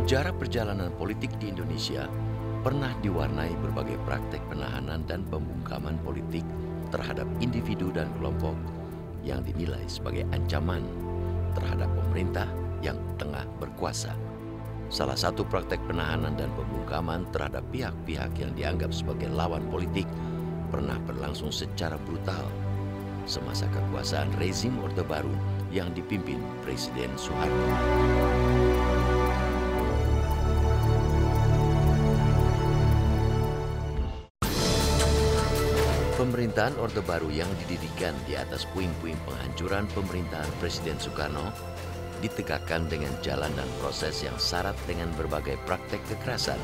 Sejarah perjalanan politik di Indonesia pernah diwarnai berbagai praktek penahanan dan pembungkaman politik terhadap individu dan kelompok yang dinilai sebagai ancaman terhadap pemerintah yang tengah berkuasa. Salah satu praktek penahanan dan pembungkaman terhadap pihak-pihak yang dianggap sebagai lawan politik pernah berlangsung secara brutal semasa kekuasaan rezim Orde Baru yang dipimpin Presiden Soeharto. Pemerintahan Orde Baru yang didirikan di atas puing-puing penghancuran pemerintahan Presiden Soekarno ditegakkan dengan jalan dan proses yang syarat dengan berbagai praktek kekerasan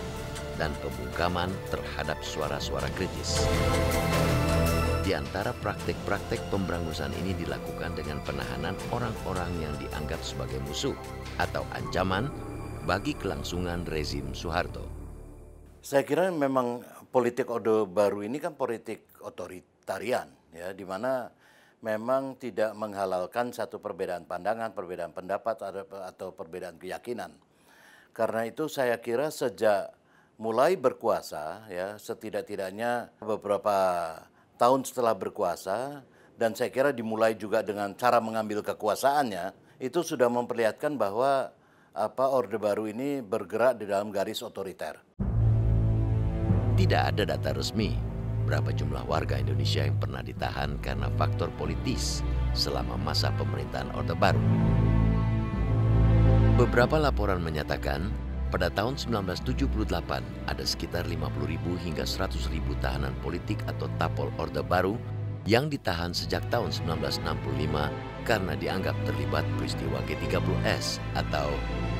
dan pembungkaman terhadap suara-suara kritis. Di antara praktek-praktek pemberangusan ini dilakukan dengan penahanan orang-orang yang dianggap sebagai musuh atau ancaman bagi kelangsungan rezim Soeharto. Saya kira memang politik Orde Baru ini kan politik otoritarian, ya, di mana memang tidak menghalalkan satu perbedaan pandangan, perbedaan pendapat atau perbedaan keyakinan. Karena itu saya kira sejak mulai berkuasa, ya, setidak-tidaknya beberapa tahun setelah berkuasa, dan saya kira dimulai juga dengan cara mengambil kekuasaannya, itu sudah memperlihatkan bahwa Orde Baru ini bergerak di dalam garis otoriter. Tidak ada data resmi berapa jumlah warga Indonesia yang pernah ditahan karena faktor politis selama masa pemerintahan Orde Baru. Beberapa laporan menyatakan pada tahun 1978 ada sekitar 50.000 hingga 100.000 tahanan politik atau tapol Orde Baru yang ditahan sejak tahun 1965 karena dianggap terlibat peristiwa G30S atau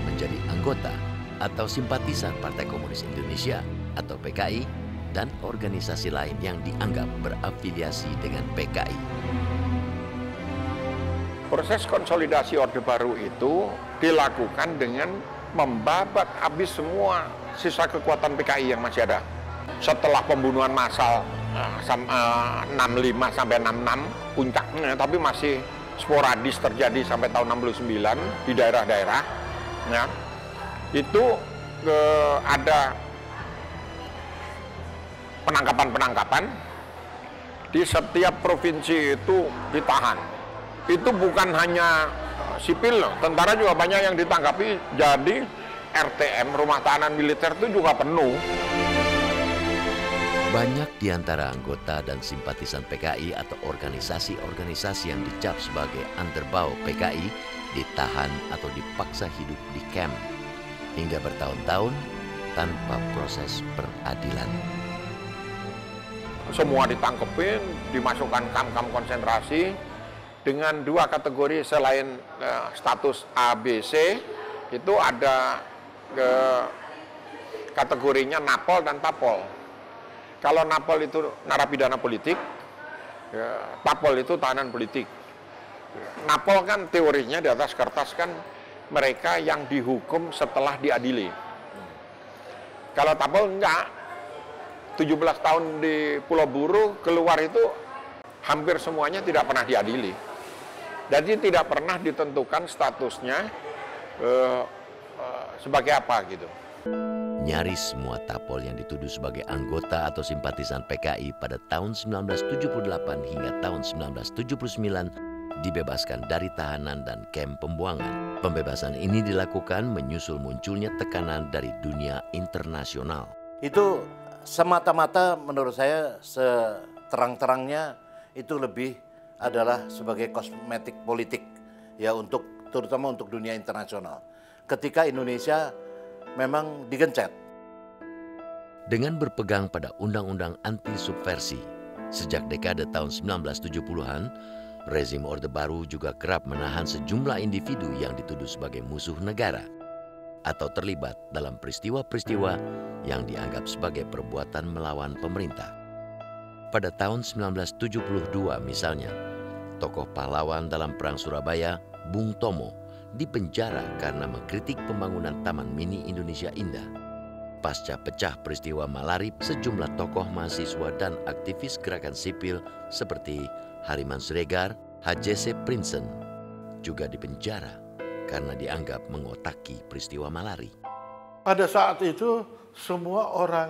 menjadi anggota atau simpatisan Partai Komunis Indonesia atau PKI dan organisasi lain yang dianggap berafiliasi dengan PKI. Proses konsolidasi Orde Baru itu dilakukan dengan membabat habis semua sisa kekuatan PKI yang masih ada. Setelah pembunuhan massal 65 sampai 66 puncaknya, tapi masih sporadis terjadi sampai tahun 69 di daerah-daerah. Ya, itu ada penangkapan-penangkapan di setiap provinsi itu ditahan. Itu bukan hanya sipil loh, tentara juga banyak yang ditangkapi. Jadi RTM, rumah tahanan militer itu juga penuh. Banyak di antara anggota dan simpatisan PKI atau organisasi-organisasi yang dicap sebagai underbau PKI ditahan atau dipaksa hidup di kamp hingga bertahun-tahun tanpa proses peradilan. Semua ditangkepin, dimasukkan kamp-kamp konsentrasi dengan dua kategori selain status ABC, itu ada kategorinya napol dan tapol. Kalau napol itu narapidana politik, tapol itu tahanan politik. Napol kan teorinya di atas kertas kan mereka yang dihukum setelah diadili. Kalau tapol enggak. 17 tahun di Pulau Buru, keluar itu hampir semuanya tidak pernah diadili. Jadi tidak pernah ditentukan statusnya sebagai apa gitu. Nyaris semua tapol yang dituduh sebagai anggota atau simpatisan PKI pada tahun 1978 hingga tahun 1979 dibebaskan dari tahanan dan kamp pembuangan. Pembebasan ini dilakukan menyusul munculnya tekanan dari dunia internasional. Itu semata-mata menurut saya seterang-terangnya itu lebih adalah sebagai kosmetik politik, ya, terutama untuk dunia internasional. Ketika Indonesia memang digencet. Dengan berpegang pada undang-undang anti subversi sejak dekade tahun 1970-an, rezim Orde Baru juga kerap menahan sejumlah individu yang dituduh sebagai musuh negara atau terlibat dalam peristiwa-peristiwa yang dianggap sebagai perbuatan melawan pemerintah. Pada tahun 1972 misalnya, tokoh pahlawan dalam Perang Surabaya, Bung Tomo, dipenjara karena mengkritik pembangunan Taman Mini Indonesia Indah. Pasca pecah peristiwa Malarip, sejumlah tokoh mahasiswa dan aktivis gerakan sipil seperti Hariman Siregar, H.C. Prinsen juga dipenjara karena dianggap mengotaki peristiwa Malari. Pada saat itu semua orang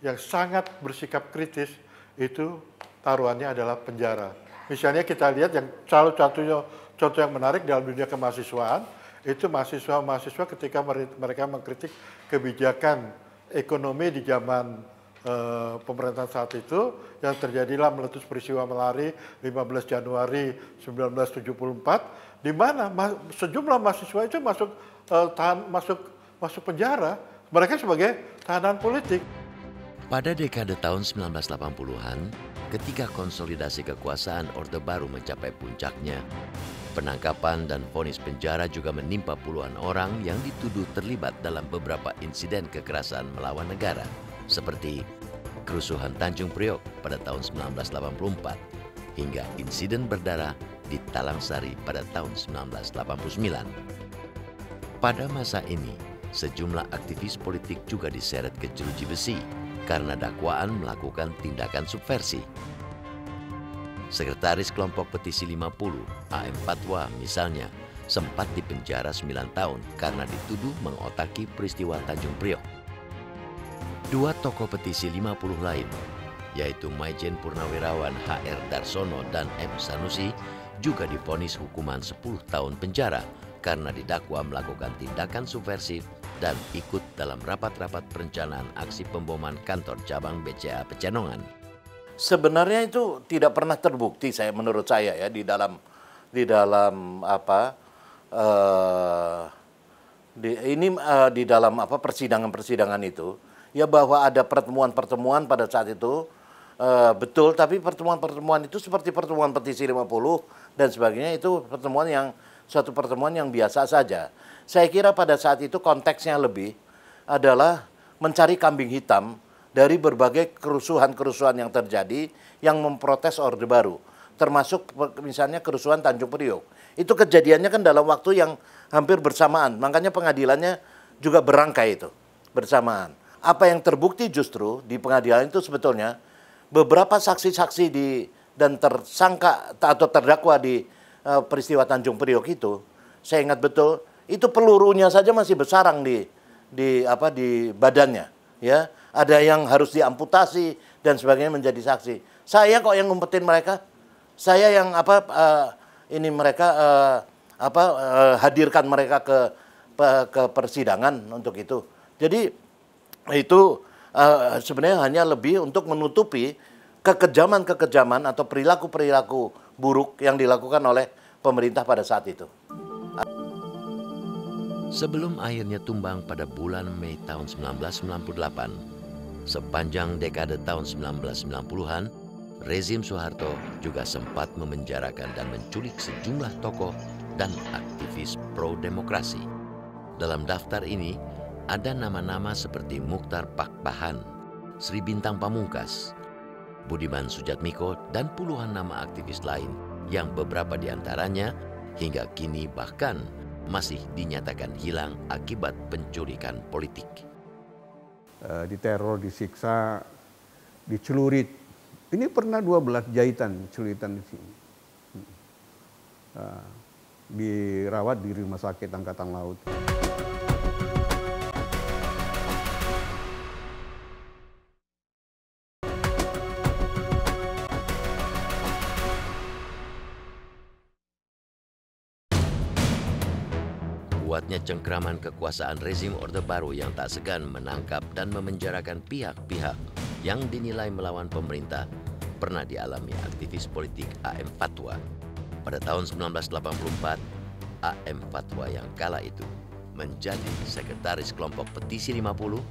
yang sangat bersikap kritis itu taruhannya adalah penjara. Misalnya kita lihat yang contoh yang menarik dalam dunia kemahasiswaan itu mahasiswa ketika mereka mengkritik kebijakan ekonomi di zaman pemerintahan saat itu yang terjadilah meletus peristiwa Melari 15 Januari 1974 di mana sejumlah mahasiswa itu masuk penjara, mereka sebagai tahanan politik. Pada dekade tahun 1980-an, ketika konsolidasi kekuasaan Orde Baru mencapai puncaknya, penangkapan dan vonis penjara juga menimpa puluhan orang yang dituduh terlibat dalam beberapa insiden kekerasan melawan negara, seperti kerusuhan Tanjung Priok pada tahun 1984, hingga insiden berdarah di Talangsari pada tahun 1989. Pada masa ini, sejumlah aktivis politik juga diseret ke jeruji besi karena dakwaan melakukan tindakan subversi. Sekretaris kelompok petisi 50, AM Fatwa misalnya, sempat dipenjara 9 tahun karena dituduh mengotaki peristiwa Tanjung Priok. Dua tokoh petisi 50 lain, yaitu Maijen Purnawirawan HR Darsono dan M. Sanusi, juga divonis hukuman 10 tahun penjara karena didakwa melakukan tindakan subversif dan ikut dalam rapat-rapat perencanaan aksi pemboman kantor cabang BCA Pecenongan. Sebenarnya itu tidak pernah terbukti menurut saya ya di dalam persidangan itu ya bahwa ada pertemuan-pertemuan pada saat itu betul, tapi pertemuan-pertemuan itu seperti pertemuan petisi 50 dan sebagainya itu suatu pertemuan yang biasa saja. Saya kira pada saat itu konteksnya lebih adalah mencari kambing hitam dari berbagai kerusuhan-kerusuhan yang terjadi yang memprotes Orde Baru. Termasuk misalnya kerusuhan Tanjung Priok. Itu kejadiannya kan dalam waktu yang hampir bersamaan. Makanya pengadilannya juga berangkai itu, bersamaan. Apa yang terbukti justru di pengadilan itu sebetulnya beberapa saksi-saksi dan tersangka atau terdakwa di peristiwa Tanjung Priok itu, saya ingat betul, itu pelurunya saja masih bersarang di badannya, ya. Ada yang harus diamputasi dan sebagainya menjadi saksi. Saya kok yang ngumpetin mereka, saya yang hadirkan mereka ke persidangan untuk itu. Jadi itu sebenarnya hanya lebih untuk menutupi kekejaman atau perilaku-perilaku buruk yang dilakukan oleh pemerintah pada saat itu. Sebelum akhirnya tumbang pada bulan Mei tahun 1998, sepanjang dekade tahun 1990-an, rezim Soeharto juga sempat memenjarakan dan menculik sejumlah tokoh dan aktivis pro-demokrasi. Dalam daftar ini, ada nama-nama seperti Muchtar Pakpahan, Sri Bintang Pamungkas, Budiman Sujatmiko, dan puluhan nama aktivis lain yang beberapa diantaranya hingga kini bahkan masih dinyatakan hilang akibat penculikan politik. Diteror, disiksa, dicelurit. Ini pernah 12 celuritan di sini. Dirawat di Rumah Sakit Angkatan Laut. Kuatnya cengkraman kekuasaan rezim Orde Baru yang tak segan menangkap dan memenjarakan pihak-pihak yang dinilai melawan pemerintah pernah dialami aktivis politik AM Fatwa. Pada tahun 1984, AM Fatwa yang kala itu menjadi sekretaris kelompok petisi 50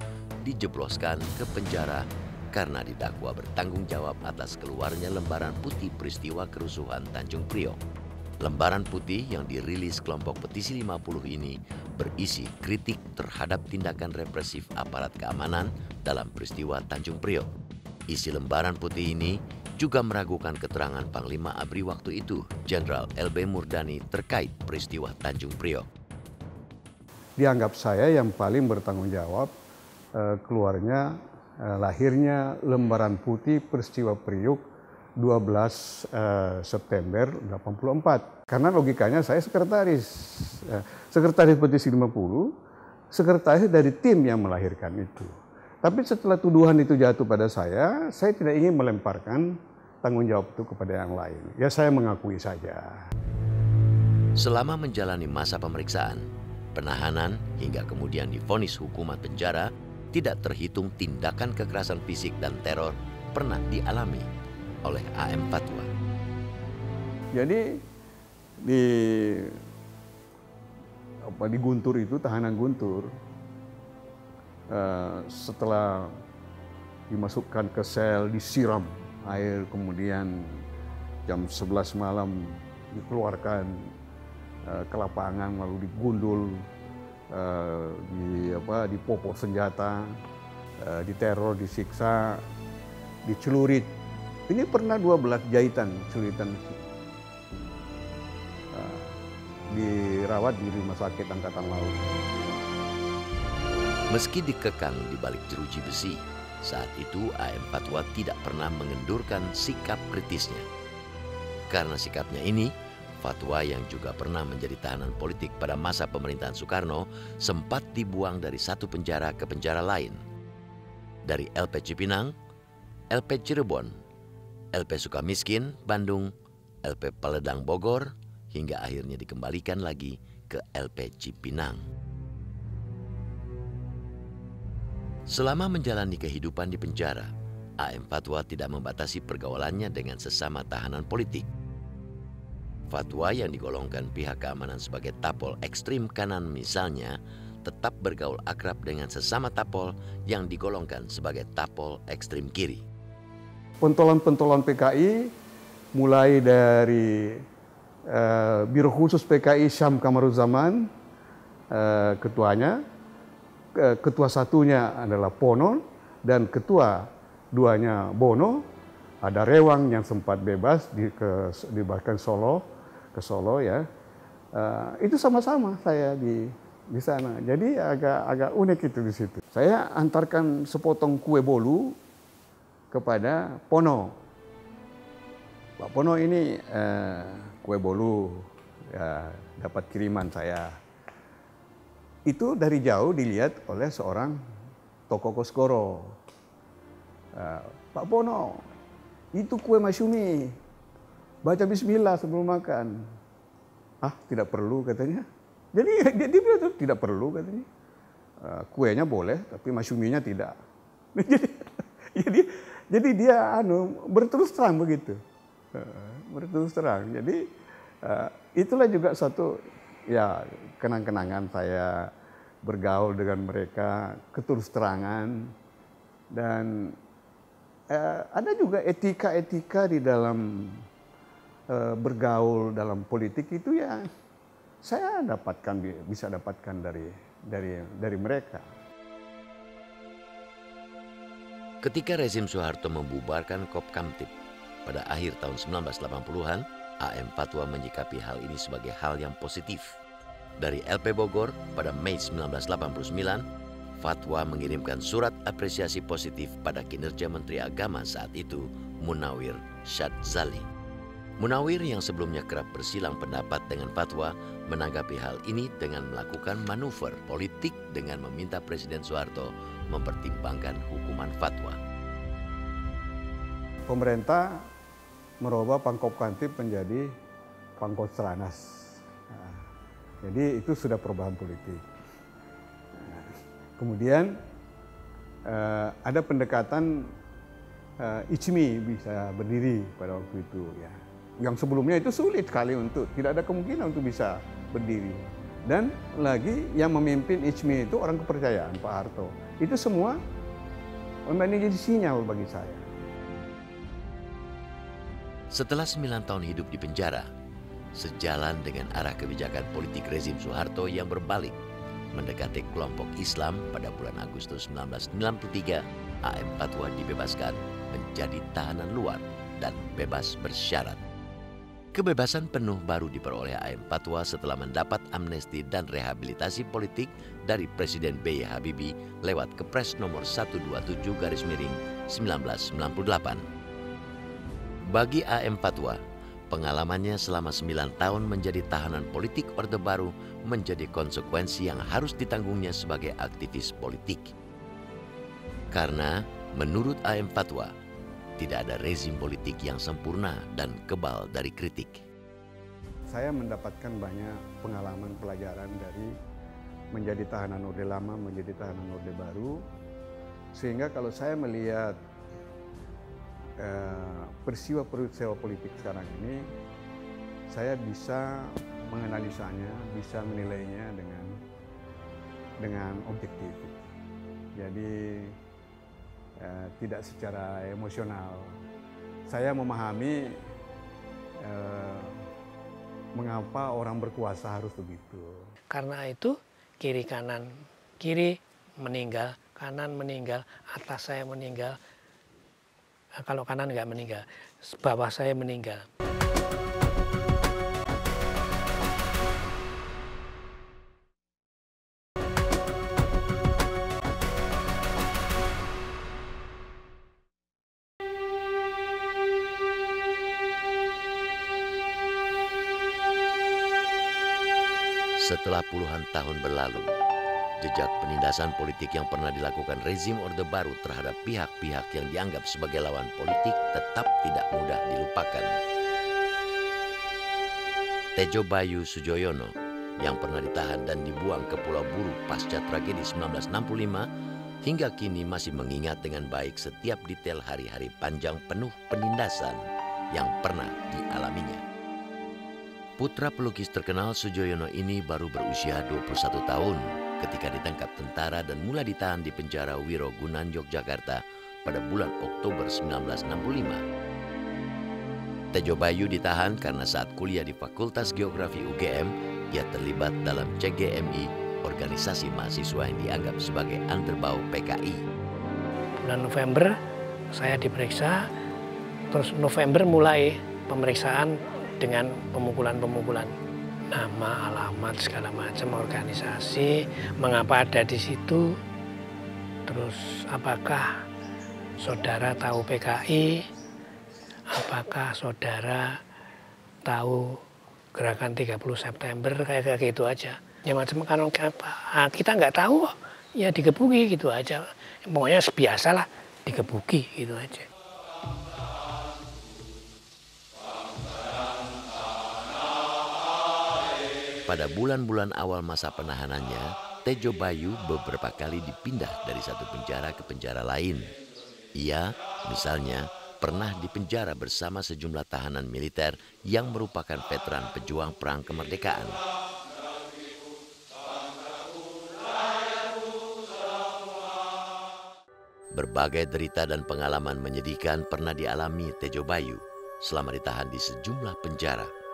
dijebloskan ke penjara karena didakwa bertanggung jawab atas keluarnya lembaran putih peristiwa kerusuhan Tanjung Priok. Lembaran putih yang dirilis kelompok petisi 50 ini berisi kritik terhadap tindakan represif aparat keamanan dalam peristiwa Tanjung Priok. Isi lembaran putih ini juga meragukan keterangan Panglima ABRI waktu itu, Jenderal LB Murdani, terkait peristiwa Tanjung Priok. Dianggap saya yang paling bertanggung jawab keluarnya, lahirnya lembaran putih peristiwa Priok 12 September 84. Karena logikanya saya sekretaris petisi 50, sekretaris dari tim yang melahirkan itu. Tapi setelah tuduhan itu jatuh pada saya tidak ingin melemparkan tanggung jawab itu kepada yang lain. Ya saya mengakui saja. Selama menjalani masa pemeriksaan, penahanan hingga kemudian divonis hukuman penjara, tidak terhitung tindakan kekerasan fisik dan teror pernah dialami oleh AM Fatwa. Jadi di Guntur itu, tahanan Guntur, setelah dimasukkan ke sel, disiram air, kemudian jam 11 malam dikeluarkan ke lapangan, lalu digundul, dipopok senjata, diteror, disiksa, dicelurit. Ini pernah 12 jahitan, celuritan, dirawat di Rumah Sakit Angkatan Laut. Meski dikekang di balik jeruji besi, saat itu AM Fatwa tidak pernah mengendurkan sikap kritisnya. Karena sikapnya ini, Fatwa yang juga pernah menjadi tahanan politik pada masa pemerintahan Soekarno sempat dibuang dari satu penjara ke penjara lain. Dari LP Cipinang, LP Cirebon, LP Sukamiskin, Bandung, LP Paledang, Bogor, hingga akhirnya dikembalikan lagi ke LP Cipinang. Selama menjalani kehidupan di penjara, AM Fatwa tidak membatasi pergaulannya dengan sesama tahanan politik. Fatwa yang digolongkan pihak keamanan sebagai tapol ekstrim kanan misalnya, tetap bergaul akrab dengan sesama tapol yang digolongkan sebagai tapol ekstrim kiri. Pentolan-pentolan PKI, mulai dari Biro Khusus PKI Syam Kamaruzzaman, ketuanya, ketua satunya adalah Pono, dan ketua duanya Bono. Ada Rewang yang sempat bebas dibahkan ke Solo ya. Itu sama-sama saya di sana. Jadi agak unik itu di situ. Saya antarkan sepotong kue bolu kepada Pono. Pak Pono ini kue bolu ya, dapat kiriman saya. Itu dari jauh dilihat oleh seorang tokoh Koskoro. Pak Pono, itu kue masyumi. Baca bismillah sebelum makan. Ah, tidak perlu katanya. Jadi dia bilang tidak perlu katanya. Kuenya boleh, tapi masyuminya tidak. jadi dia berterus terang begitu. Berterus terang. Jadi itulah juga satu ya kenang-kenangan saya bergaul dengan mereka, keterus terangan, dan ada juga etika-etika di dalam bergaul dalam politik itu ya saya bisa dapatkan dari mereka. Ketika rezim Soeharto membubarkan Kopkamtib pada akhir tahun 1980-an, AM Fatwa menyikapi hal ini sebagai hal yang positif. Dari LP Bogor pada Mei 1989, Fatwa mengirimkan surat apresiasi positif pada kinerja Menteri Agama saat itu, Munawir Syadzali. Munawir yang sebelumnya kerap bersilang pendapat dengan Fatwa menanggapi hal ini dengan melakukan manuver politik dengan meminta Presiden Soeharto mempertimbangkan hukuman Fatwa. Pemerintah merubah Pangkopkamtib menjadi Pangkostranas. Jadi itu sudah perubahan politik. Kemudian ada pendekatan ICMI bisa berdiri pada waktu itu ya. Yang sebelumnya itu sulit sekali tidak ada kemungkinan untuk bisa berdiri. Dan lagi yang memimpin ICMI itu orang kepercayaan Pak Harto. Itu semua menjadi sinyal bagi saya. Setelah 9 tahun hidup di penjara, sejalan dengan arah kebijakan politik rezim Soeharto yang berbalik, mendekati kelompok Islam pada bulan Agustus 1993, AM Fatwa dibebaskan menjadi tahanan luar dan bebas bersyarat. Kebebasan penuh baru diperoleh AM Fatwa setelah mendapat amnesti dan rehabilitasi politik dari Presiden B.J. Habibie lewat Kepres nomor 127/1998. Bagi AM Fatwa, Pengalamannya selama 9 tahun menjadi tahanan politik Orde Baru menjadi konsekuensi yang harus ditanggungnya sebagai aktivis politik. Karena menurut AM Fatwa, tidak ada rezim politik yang sempurna dan kebal dari kritik. Saya mendapatkan banyak pengalaman pelajaran dari menjadi tahanan Orde Lama, menjadi tahanan Orde Baru, sehingga kalau saya melihat peristiwa politik sekarang ini, saya bisa menganalisanya, bisa menilainya dengan objektif. Jadi tidak secara emosional. Saya memahami mengapa orang berkuasa harus begitu. Karena itu kiri kanan, kiri meninggal, kanan meninggal, atas saya meninggal. Kalau kanan nggak meninggal, bawah saya meninggal. Setelah puluhan tahun berlalu, jejak penindasan politik yang pernah dilakukan rezim Orde Baru terhadap pihak-pihak yang dianggap sebagai lawan politik tetap tidak mudah dilupakan. Tejo Bayu Sujoyono yang pernah ditahan dan dibuang ke Pulau Buru pasca tragedi 1965 hingga kini masih mengingat dengan baik setiap detail hari-hari panjang penuh penindasan yang pernah dialaminya. Putra pelukis terkenal Sujoyono ini baru berusia 21 tahun ketika ditangkap tentara dan mulai ditahan di penjara Wirogunan, Yogyakarta pada bulan Oktober 1965. Tejo Bayu ditahan karena saat kuliah di Fakultas Geografi UGM, ia terlibat dalam CGMI, organisasi mahasiswa yang dianggap sebagai underbau PKI. Bulan November saya diperiksa, terus November mulai pemeriksaan dengan pemukulan-pemukulan, nama, alamat, segala macam, organisasi, mengapa ada di situ, terus apakah saudara tahu PKI, apakah saudara tahu gerakan 30 September, kayak gitu aja. Ya macam kan kita nggak tahu, ya digebuki gitu aja. Pokoknya biasalah digebuki gitu aja. Pada bulan-bulan awal masa penahanannya, Tejo Bayu beberapa kali dipindah dari satu penjara ke penjara lain. Ia, misalnya, pernah dipenjara bersama sejumlah tahanan militer yang merupakan veteran pejuang perang kemerdekaan. Berbagai derita dan pengalaman menyedihkan pernah dialami Tejo Bayu selama ditahan di sejumlah penjara.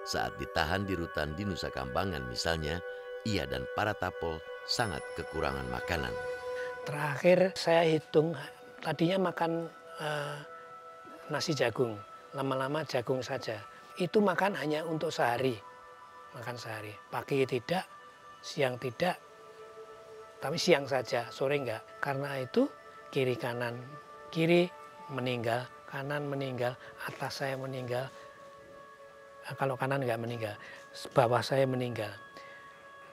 Saat ditahan di rutan di Nusa Kambangan misalnya, ia dan para tapol sangat kekurangan makanan. Terakhir saya hitung, tadinya makan nasi jagung, lama-lama jagung saja. Itu makan hanya untuk sehari, makan sehari. Pagi tidak, siang tidak, tapi siang saja, sore enggak. Karena itu kiri kanan, kiri meninggal, kanan meninggal, atas saya meninggal. Kalau kanan nggak meninggal, bawah saya meninggal.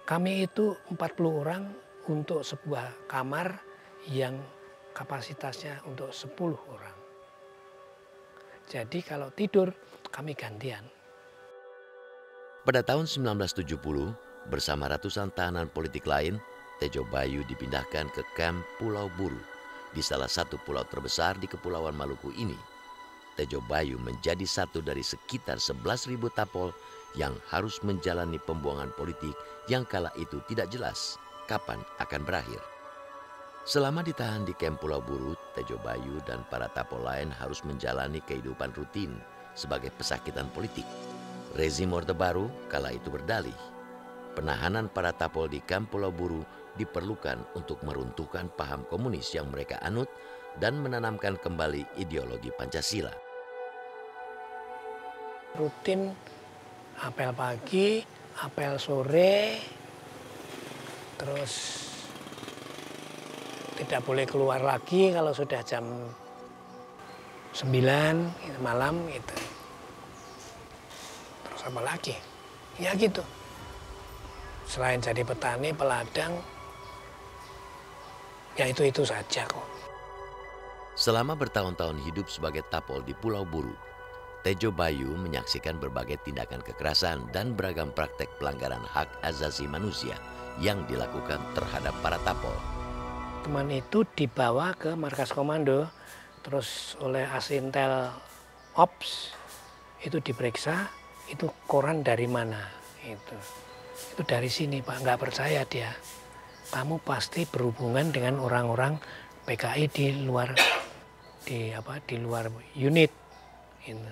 Kami itu 40 orang untuk sebuah kamar yang kapasitasnya untuk 10 orang. Jadi kalau tidur kami gantian. Pada tahun 1970, bersama ratusan tahanan politik lain, Tejo Bayu dipindahkan ke kamp Pulau Buru di salah satu pulau terbesar di Kepulauan Maluku ini. Tejo Bayu menjadi satu dari sekitar 11.000 tapol yang harus menjalani pembuangan politik yang kala itu tidak jelas kapan akan berakhir. Selama ditahan di kamp Pulau Buru, Tejo Bayu dan para tapol lain harus menjalani kehidupan rutin sebagai pesakitan politik. Rezim Orde Baru kala itu berdalih, penahanan para tapol di kamp Pulau Buru diperlukan untuk meruntuhkan paham komunis yang mereka anut dan menanamkan kembali ideologi Pancasila. Rutin apel pagi, apel sore, terus tidak boleh keluar lagi kalau sudah jam 9 malam gitu. apa lagi? Ya gitu. Selain jadi petani, peladang, ya itu saja kok. Selama bertahun-tahun hidup sebagai tapol di Pulau Buru, Tejo Bayu menyaksikan berbagai tindakan kekerasan dan beragam praktek pelanggaran hak asasi manusia yang dilakukan terhadap para tapol. Teman itu dibawa ke markas komando, terus oleh Asintel Ops, itu diperiksa, itu koran dari mana? Itu dari sini Pak, nggak percaya dia. Kamu pasti berhubungan dengan orang-orang PKI di luar unit. Gitu.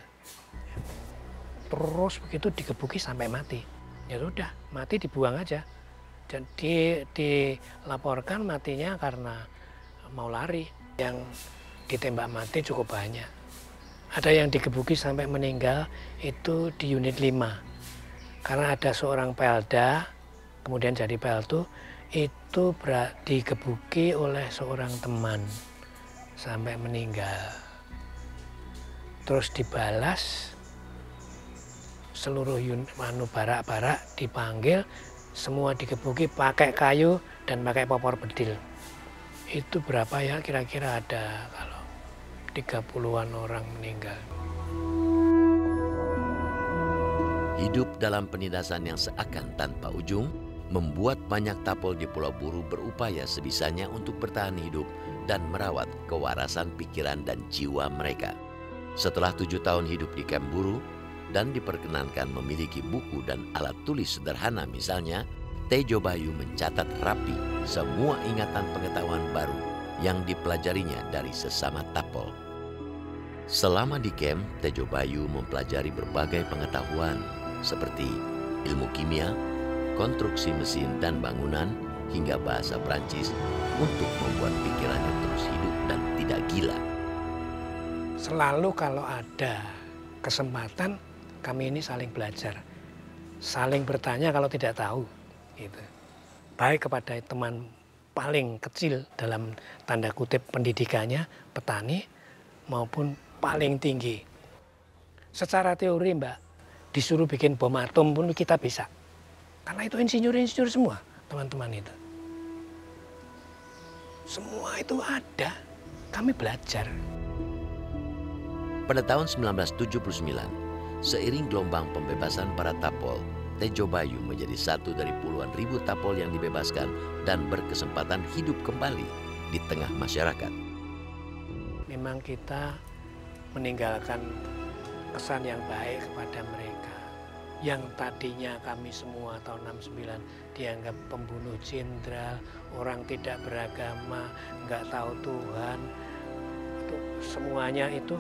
Terus begitu digebuki sampai mati. Ya sudah, mati dibuang aja. Dan dilaporkan matinya karena mau lari. Yang ditembak mati cukup banyak. Ada yang digebuki sampai meninggal itu di unit 5. Karena ada seorang pelda, kemudian jadi peltu, itu digebuki oleh seorang teman sampai meninggal. Terus dibalas, seluruh barak-barak dipanggil, semua digebuki pakai kayu dan pakai popor bedil. Itu berapa ya kira-kira ada kalau 30-an orang meninggal. Hidup dalam penindasan yang seakan tanpa ujung membuat banyak tapol di Pulau Buru berupaya sebisanya untuk bertahan hidup dan merawat kewarasan pikiran dan jiwa mereka. Setelah 7 tahun hidup di kamp buru dan diperkenankan memiliki buku dan alat tulis sederhana misalnya, Tejo Bayu mencatat rapi semua ingatan pengetahuan baru yang dipelajarinya dari sesama tapol. Selama di kamp, Tejo Bayu mempelajari berbagai pengetahuan seperti ilmu kimia, konstruksi mesin dan bangunan, hingga bahasa Prancis untuk membuat pikirannya terus hidup dan tidak gila. Selalu kalau ada kesempatan, kami ini saling belajar, saling bertanya kalau tidak tahu. Gitu. Baik kepada teman paling kecil dalam tanda kutip pendidikannya, petani, maupun paling tinggi. Secara teori Mbak, disuruh bikin bom atom pun kita bisa. Karena itu insinyur-insinyur semua, teman-teman itu. Semua itu ada, kami belajar. Pada tahun 1979, seiring gelombang pembebasan para tapol, Tejo Bayu menjadi satu dari puluhan ribu tapol yang dibebaskan dan berkesempatan hidup kembali di tengah masyarakat. Memang kita meninggalkan kesan yang baik kepada mereka. Yang tadinya kami semua tahun 69 dianggap pembunuh jenderal, orang tidak beragama, nggak tahu Tuhan. Itu semuanya itu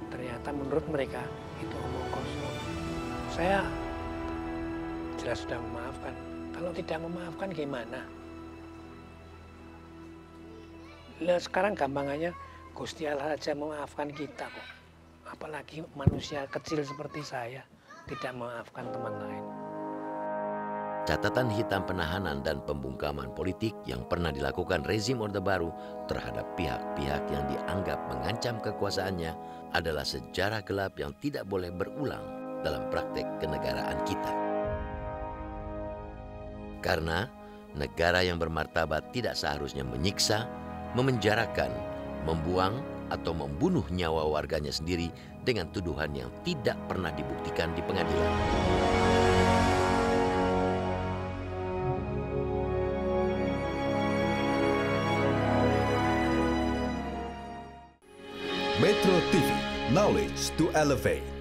ternyata menurut mereka itu omong kosong. Saya jelas sudah memaafkan. Kalau tidak memaafkan gimana? Lah sekarang gampangannya Gusti Allah saja memaafkan kita kok. Apalagi manusia kecil seperti saya tidak memaafkan teman lain. Catatan hitam penahanan dan pembungkaman politik yang pernah dilakukan rezim Orde Baru terhadap pihak-pihak yang dianggap mengancam kekuasaannya adalah sejarah gelap yang tidak boleh berulang dalam praktek kenegaraan kita. Karena negara yang bermartabat tidak seharusnya menyiksa, memenjarakan, membuang, atau membunuh nyawa warganya sendiri dengan tuduhan yang tidak pernah dibuktikan di pengadilan. Metro TV, knowledge to elevate.